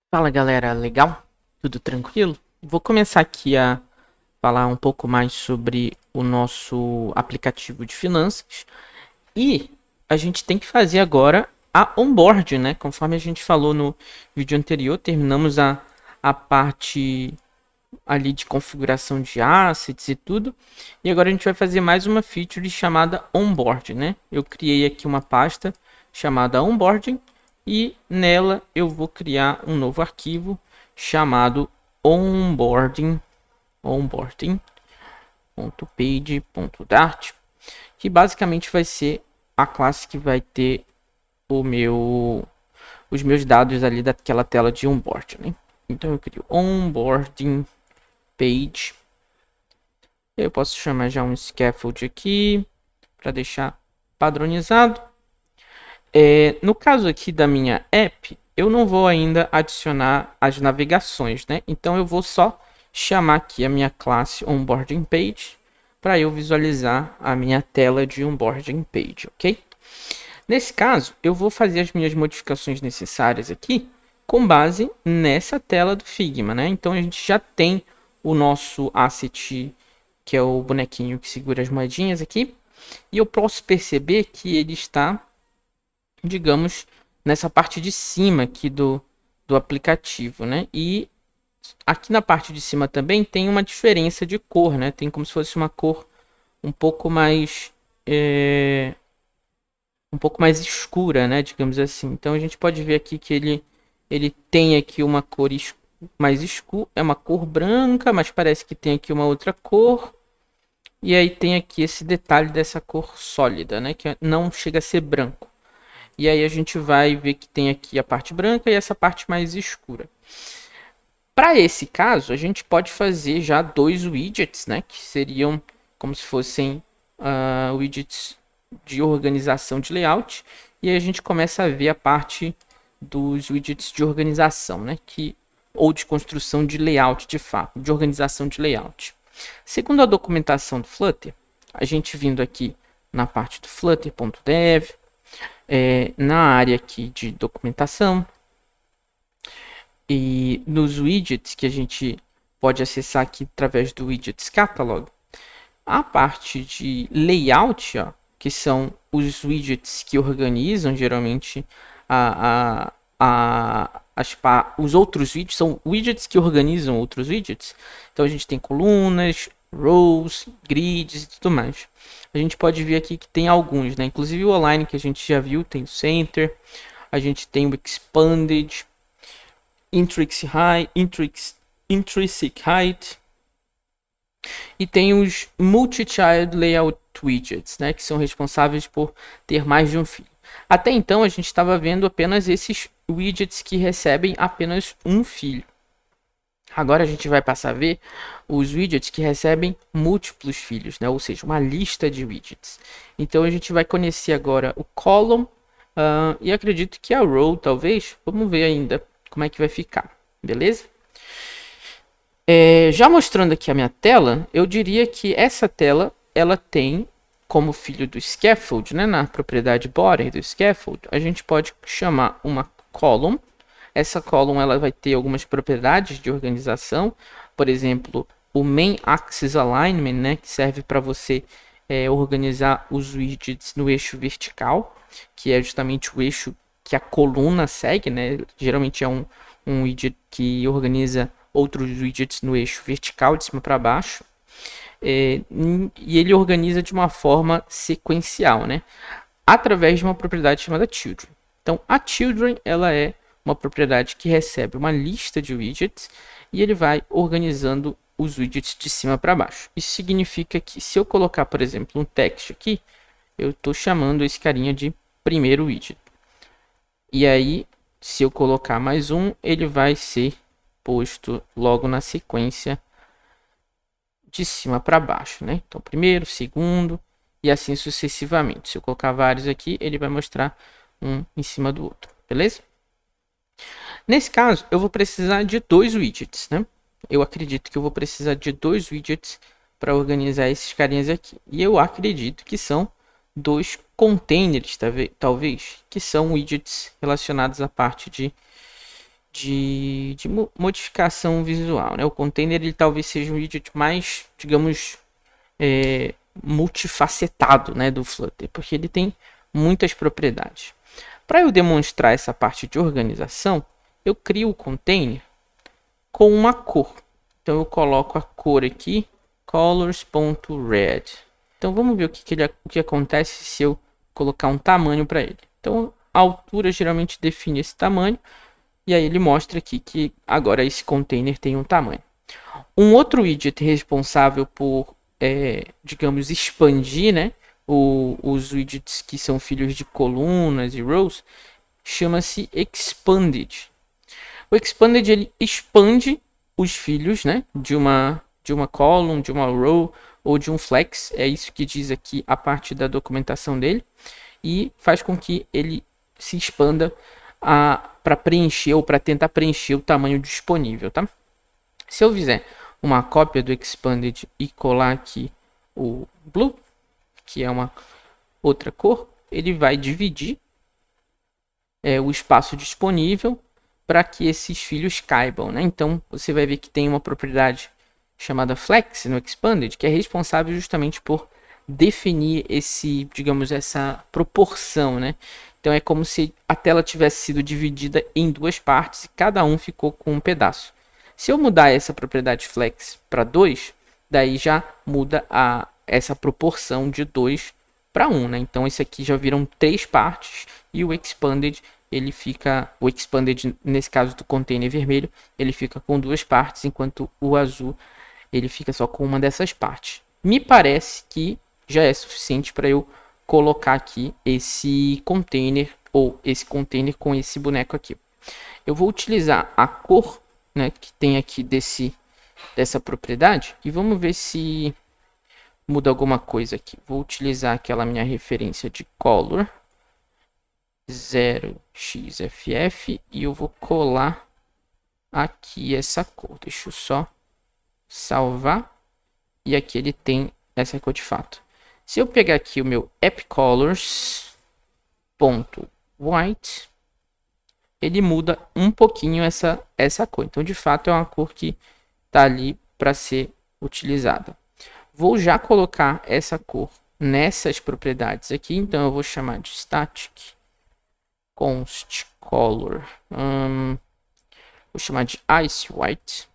Fala galera, legal? Tudo tranquilo? Vou começar aqui a falar um pouco mais sobre o nosso aplicativo de finanças e a gente tem que fazer agora a onboarding, né? Conforme a gente falou no vídeo anterior, terminamos a parte ali de configuração de assets e tudo, e agora a gente vai fazer mais uma feature chamada onboarding, né? Eu criei aqui uma pasta chamada onboarding e nela eu vou criar um novo arquivo chamado onboarding.page.dart, que basicamente vai ser a classe que vai ter os meus dados ali daquela tela de onboarding, né? Então eu crio onboarding page. Eu posso chamar já um scaffold aqui para deixar padronizado. No caso aqui da minha app, eu não vou ainda adicionar as navegações, né? Então eu vou só chamar aqui a minha classe onboarding page para eu visualizar a minha tela de onboarding page, ok? Nesse caso, eu vou fazer as minhas modificações necessárias aqui com base nessa tela do Figma, né? Então a gente já tem o nosso asset, que é o bonequinho que segura as moedinhas aqui, e eu posso perceber que ele está, digamos, nessa parte de cima aqui do aplicativo, né? E aqui na parte de cima também tem uma diferença de cor, né? Tem como se fosse uma cor um pouco mais um pouco mais escura, né? Digamos assim. Então a gente pode ver aqui que ele tem aqui uma cor mais escura, é uma cor branca, mas parece que tem aqui uma outra cor. E aí tem aqui esse detalhe dessa cor sólida, né? Que não chega a ser branco. E aí a gente vai ver que tem aqui a parte branca e essa parte mais escura. Para esse caso, a gente pode fazer já dois widgets, né? Que seriam como se fossem widgets de organização de layout. E aí a gente começa a ver a parte dos widgets de organização, né? Ou de construção de layout, de fato, de organização de layout. Segundo a documentação do Flutter, a gente vindo aqui na parte do flutter.dev, na área aqui de documentação e nos widgets que a gente pode acessar aqui através do widgets catalog, a parte de layout, ó, que são os widgets que organizam geralmente os outros widgets, são widgets que organizam outros widgets. Então a gente tem colunas, rows, grids e tudo mais. A gente pode ver aqui que tem alguns, né? Inclusive o align que a gente já viu, tem o center, a gente tem o expanded, intrinsic height e tem os multi-child layout widgets, né? Que são responsáveis por ter mais de um filho. Até então a gente estava vendo apenas esses widgets que recebem apenas um filho. Agora a gente vai passar a ver os widgets que recebem múltiplos filhos, né? Ou seja, uma lista de widgets. Então a gente vai conhecer agora o column e acredito que a row talvez. Vamos ver ainda como é que vai ficar, beleza? Já mostrando aqui a minha tela, eu diria que essa tela ela tem como filho do scaffold, né? Na propriedade body do scaffold, a gente pode chamar uma column. Essa column ela vai ter algumas propriedades de organização, por exemplo, o main axis alignment, né, que serve para você organizar os widgets no eixo vertical, que é justamente o eixo que a coluna segue, né? Geralmente é um widget que organiza outros widgets no eixo vertical, de cima para baixo. E ele organiza de uma forma sequencial, né? Através de uma propriedade chamada children. Então, a children ela é uma propriedade que recebe uma lista de widgets e ele vai organizando os widgets de cima para baixo. Isso significa que se eu colocar, por exemplo, um text aqui, eu estou chamando esse carinha de primeiro widget. E aí, se eu colocar mais um, ele vai ser posto logo na sequência de cima para baixo, né? Então, primeiro, segundo e assim sucessivamente. Se eu colocar vários aqui, ele vai mostrar um em cima do outro, beleza? Nesse caso, eu vou precisar de dois widgets, né? Eu acredito que eu vou precisar de dois widgets para organizar esses carinhas aqui. E eu acredito que são dois containers, talvez, que são widgets relacionados à parte de modificação visual, né? O container ele talvez seja o widget mais, digamos, multifacetado, né, do Flutter, porque ele tem muitas propriedades. Para eu demonstrar essa parte de organização, eu crio o container com uma cor. Então eu coloco a cor aqui, colors.red. Então vamos ver o que acontece se eu colocar um tamanho para ele. Então a altura geralmente define esse tamanho. E aí ele mostra aqui que agora esse container tem um tamanho. Um outro widget responsável por, digamos, expandir, né, os widgets que são filhos de colunas e rows, chama-se Expanded. O Expanded ele expande os filhos, né, de uma column, de uma row ou de um flex. É isso que diz aqui a parte da documentação dele. E faz com que ele se expanda para preencher ou para tentar preencher o tamanho disponível, tá? Se eu fizer uma cópia do Expanded e colar aqui o Blue, que é uma outra cor, ele vai dividir o espaço disponível para que esses filhos caibam, né? Então você vai ver que tem uma propriedade chamada Flex no Expanded, que é responsável justamente por definir digamos, essa proporção, né? Então é como se a tela tivesse sido dividida em duas partes e cada um ficou com um pedaço. Se eu mudar essa propriedade flex para 2, daí já muda essa proporção de 2 para 1, né? Então esse aqui já viram 3 partes e o expanded nesse caso do container vermelho, ele fica com 2 partes, enquanto o azul ele fica só com uma dessas partes. Me parece que já é suficiente para eu colocar aqui esse container ou esse container com esse boneco aqui. Eu vou utilizar a cor, né, que tem aqui dessa propriedade e vamos ver se muda alguma coisa aqui. Vou utilizar aquela minha referência de color 0xff e eu vou colar aqui essa cor. Deixa eu só salvar e aqui ele tem essa cor de fato. Se eu pegar aqui o meu appcolors.white, ele muda um pouquinho essa cor. Então, de fato, é uma cor que está ali para ser utilizada. Vou já colocar essa cor nessas propriedades aqui. Então, eu vou chamar de static const color. Vou chamar de ice white,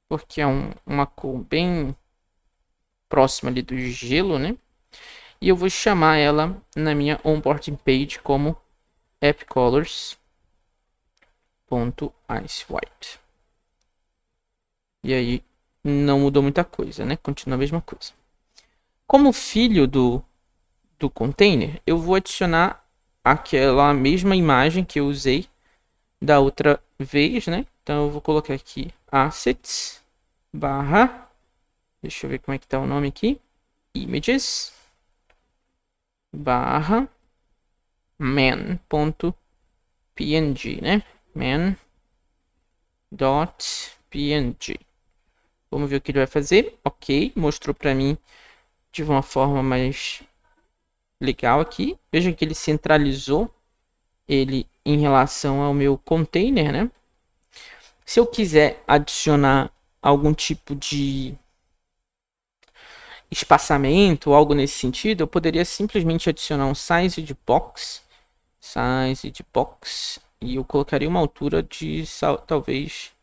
porque é uma cor bem próxima ali do gelo, né? E eu vou chamar ela na minha onboarding page como appcolors.icewhite. E aí não mudou muita coisa, né? Continua a mesma coisa. Como filho do container, eu vou adicionar aquela mesma imagem que eu usei da outra vez, né? Então eu vou colocar aqui assets barra, deixa eu ver como é que tá o nome aqui, images barra man.png, né? man.png. Vamos ver o que ele vai fazer. Ok, mostrou para mim de uma forma mais legal aqui. Veja que ele centralizou ele em relação ao meu container, né? Se eu quiser adicionar algum tipo de espaçamento ou algo nesse sentido, eu poderia simplesmente adicionar um size de box e eu colocaria uma altura de talvez,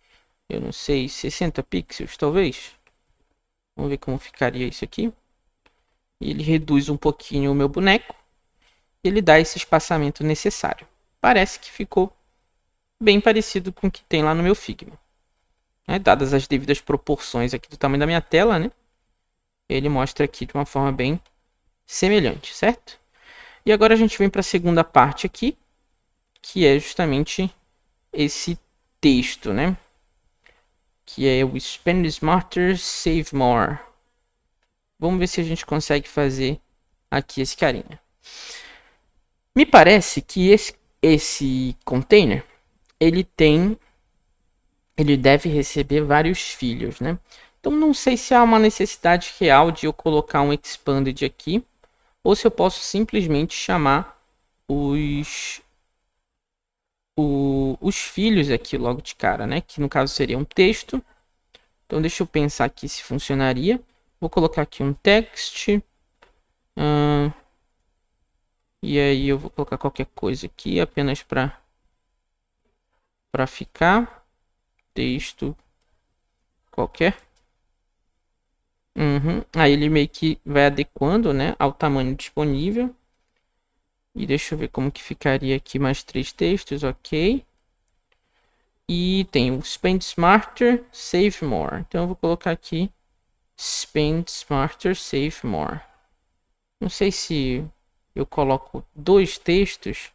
eu não sei, 60 pixels talvez. Vamos ver como ficaria isso aqui. E ele reduz um pouquinho o meu boneco. Ele dá esse espaçamento necessário. Parece que ficou bem parecido com o que tem lá no meu Figma, né? Dadas as devidas proporções aqui do tamanho da minha tela, né? Ele mostra aqui de uma forma bem semelhante, certo? E agora a gente vem para a segunda parte aqui, que é justamente esse texto, né? Que é o Spend Smarter, Save More. Vamos ver se a gente consegue fazer aqui esse carinha. Me parece que esse container, ele deve receber vários filhos, né? Então não sei se há uma necessidade real de eu colocar um expanded aqui, ou se eu posso simplesmente chamar os filhos aqui logo de cara, né? Que no caso seria um texto. Então deixa eu pensar aqui se funcionaria. Vou colocar aqui um text. E aí eu vou colocar qualquer coisa aqui apenas para ficar. Texto qualquer. Aí ele meio que vai adequando, né, ao tamanho disponível. E deixa eu ver como que ficaria aqui mais 3 textos, ok. E tem o Spend Smarter, Save More. Então eu vou colocar aqui Spend Smarter, Save More. Não sei se eu coloco 2 textos,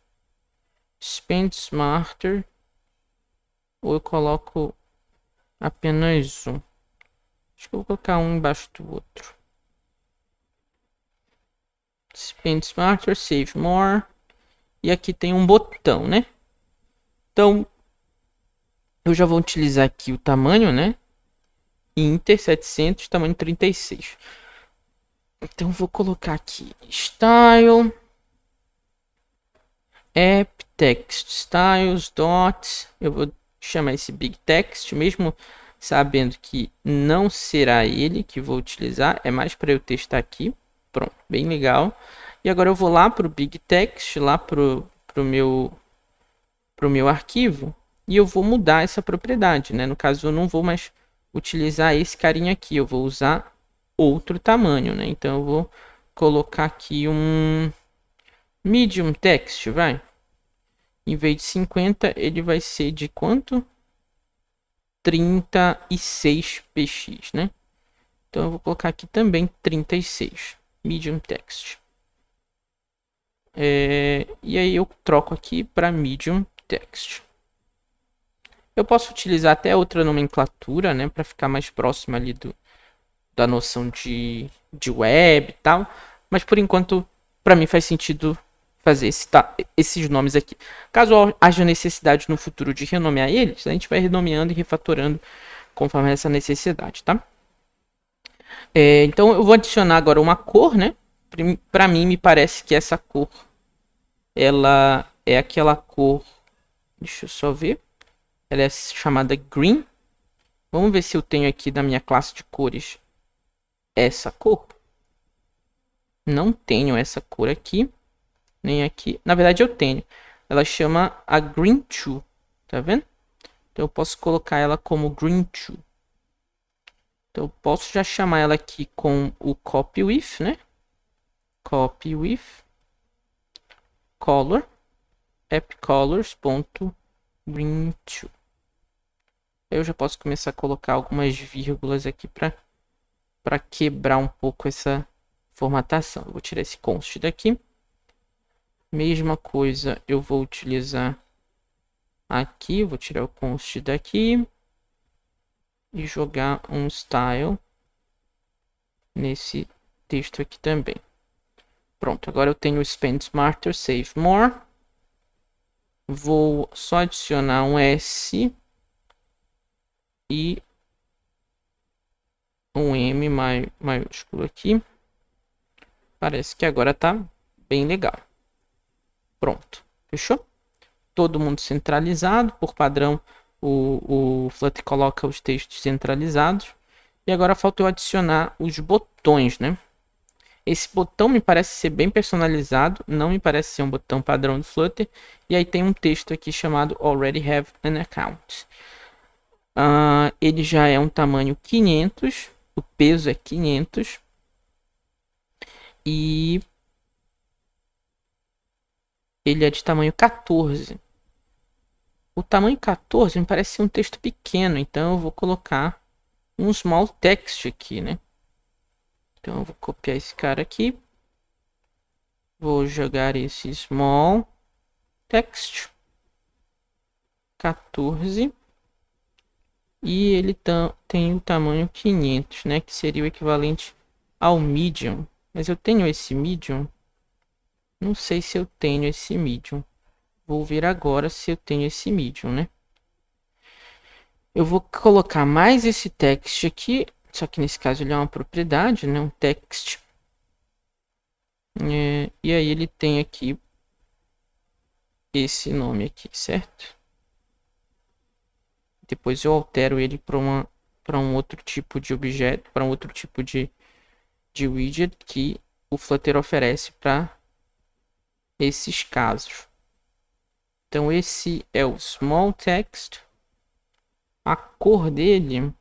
Spend Smarter, ou eu coloco apenas um. Acho que eu vou colocar um embaixo do outro. Spend Smarter, Save More. E aqui tem um botão, né? Então, eu já vou utilizar aqui o tamanho, né? Inter 700, tamanho 36. Então, vou colocar aqui Style, App, Text, Styles, Dots. Eu vou chamar esse Big Text, mesmo sabendo que não será ele que vou utilizar. É mais para eu testar aqui. Pronto, bem legal. E agora eu vou lá para o Big Text, lá para o meu arquivo. E eu vou mudar essa propriedade, né? No caso, eu não vou mais utilizar esse carinha aqui. Eu vou usar outro tamanho, né? Então, eu vou colocar aqui um medium text, vai. Em vez de 50, ele vai ser de quanto? 36 px, né? Então, eu vou colocar aqui também 36. Medium text. E aí, eu troco aqui para medium text. Eu posso utilizar até outra nomenclatura, né, para ficar mais próximo ali da noção de web e tal. Mas por enquanto, para mim faz sentido fazer esses nomes aqui. Caso haja necessidade no futuro de renomear eles, a gente vai renomeando e refatorando conforme essa necessidade, tá? Então eu vou adicionar agora uma cor, né? Para mim me parece que essa cor, ela é aquela cor. Deixa eu só ver. Ela é chamada green. Vamos ver se eu tenho aqui da minha classe de cores essa cor. Não tenho essa cor aqui, nem aqui. Na verdade eu tenho. Ela chama a green 2, tá vendo? Então eu posso colocar ela como green 2. Então eu posso já chamar ela aqui com o copy with, né? Copy with color appcolors.green2. Eu já posso começar a colocar algumas vírgulas aqui para quebrar um pouco essa formatação. Eu vou tirar esse const daqui. Mesma coisa eu vou utilizar aqui. Vou tirar o const daqui e jogar um style nesse texto aqui também. Pronto, agora eu tenho o Spend Smarter, Save More. Vou só adicionar um S e um M maiúsculo aqui. Parece que agora tá bem legal. Pronto, fechou? Todo mundo centralizado. Por padrão, o Flutter coloca os textos centralizados. E agora falta eu adicionar os botões, né? Esse botão me parece ser bem personalizado, não me parece ser um botão padrão do Flutter. E aí tem um texto aqui chamado Already Have an Account. Ele já é um tamanho 500, o peso é 500. E ele é de tamanho 14. O tamanho 14 me parece ser um texto pequeno, então eu vou colocar um small text aqui, né? Então eu vou copiar esse cara aqui. Vou jogar esse small text 14. E ele tem o tamanho 500, né? Que seria o equivalente ao medium. Mas eu tenho esse medium? Não sei se eu tenho esse medium. Vou ver agora se eu tenho esse medium, né? Eu vou colocar mais esse text aqui. Só que nesse caso ele é uma propriedade, né? Um text. E aí ele tem aqui esse nome aqui, certo? Depois eu altero ele para um outro tipo de objeto, para um outro tipo de widget que o Flutter oferece para esses casos. Então esse é o small text. A cor dele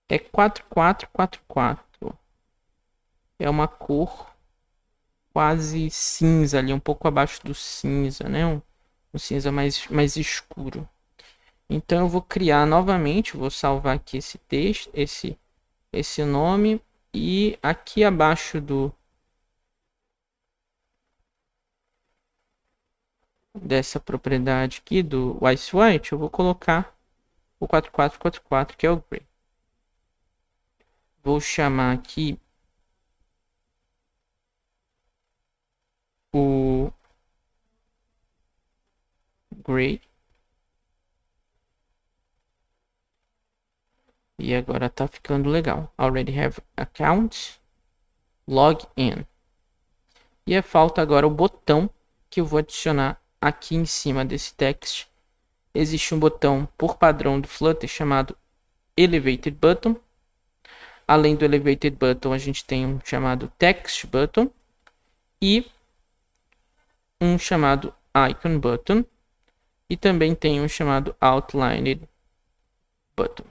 é 4444. É uma cor quase cinza ali, um pouco abaixo do cinza, né? Um cinza mais escuro. Então eu vou criar novamente, vou salvar aqui esse texto, esse nome, e aqui abaixo dessa propriedade aqui do Ice White, eu vou colocar o 4444, que é o gray. Vou chamar aqui o gray. E agora tá ficando legal. Already have account. Login. E falta agora o botão que eu vou adicionar aqui em cima desse text. Existe um botão por padrão do Flutter chamado Elevated Button. Além do Elevated Button, a gente tem um chamado Text Button e um chamado Icon Button. E também tem um chamado Outlined Button.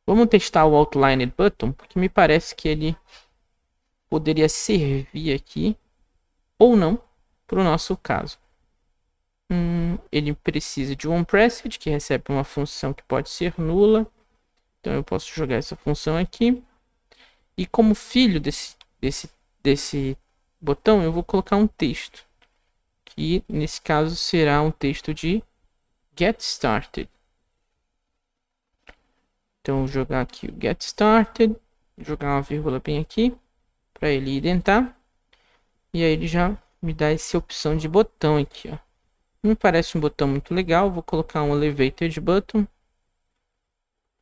Vamos testar o Outlined Button, porque me parece que ele poderia servir aqui ou não para o nosso caso. Ele precisa de um onPressed, que recebe uma função que pode ser nula. Então eu posso jogar essa função aqui. E como filho desse botão, eu vou colocar um texto. Que nesse caso será um texto de Get Started. Então vou jogar aqui o Get Started. Jogar uma vírgula bem aqui. Para ele identar. E aí ele já me dá essa opção de botão aqui, ó. Me parece um botão muito legal. Vou colocar um Elevated Button.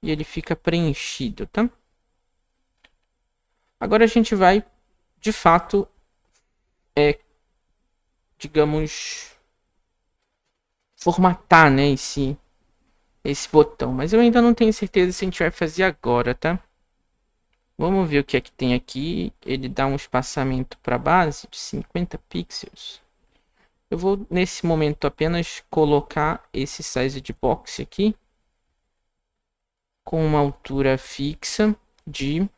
E ele fica preenchido, tá? Agora a gente vai, de fato, digamos, formatar, né, esse botão. Mas eu ainda não tenho certeza se a gente vai fazer agora, tá? Vamos ver o que é que tem aqui. Ele dá um espaçamento para base de 50 pixels. Eu vou, nesse momento, apenas colocar esse size de box aqui com uma altura fixa de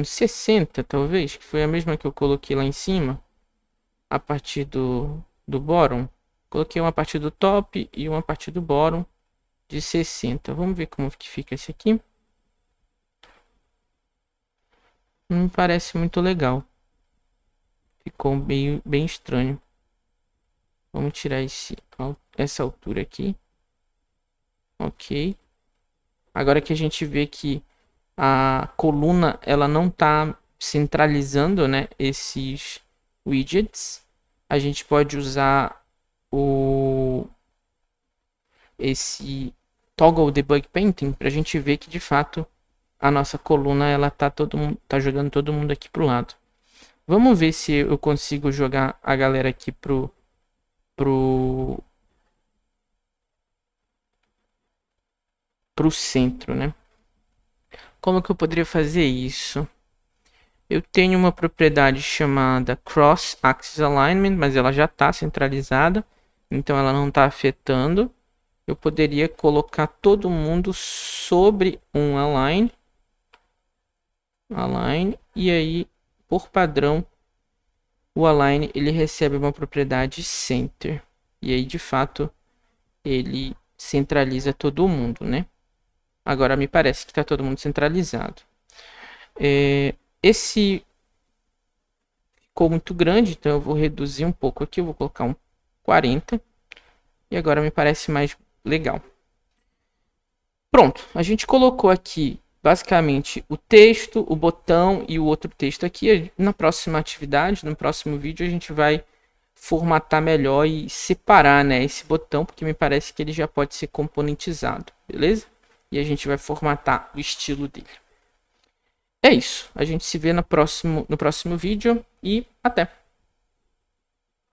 60, talvez, que foi a mesma que eu coloquei lá em cima, a partir do bottom. Coloquei uma a partir do top e uma a partir do bottom de 60. Vamos ver como que fica esse aqui. Não me parece muito legal. Ficou bem estranho. Vamos tirar essa altura aqui. Ok. Agora que a gente vê que a coluna ela não está centralizando, né, esses widgets, a gente pode usar esse toggle debug painting para a gente ver que de fato a nossa coluna ela tá jogando todo mundo aqui pro lado. Vamos ver se eu consigo jogar a galera aqui pro centro, né? Como que eu poderia fazer isso? Eu tenho uma propriedade chamada Cross Axis Alignment, mas ela já está centralizada, então ela não está afetando. Eu poderia colocar todo mundo sobre um align, e aí, por padrão, o align ele recebe uma propriedade center, e aí de fato ele centraliza todo mundo, né? Agora me parece que está todo mundo centralizado. Esse ficou muito grande, então eu vou reduzir um pouco aqui. Eu vou colocar um 40. E agora me parece mais legal. Pronto, a gente colocou aqui basicamente o texto, o botão e o outro texto aqui. Na próxima atividade, no próximo vídeo, a gente vai formatar melhor e separar, né, esse botão, porque me parece que ele já pode ser componentizado, beleza? E a gente vai formatar o estilo dele. É isso. A gente se vê no próximo vídeo e até!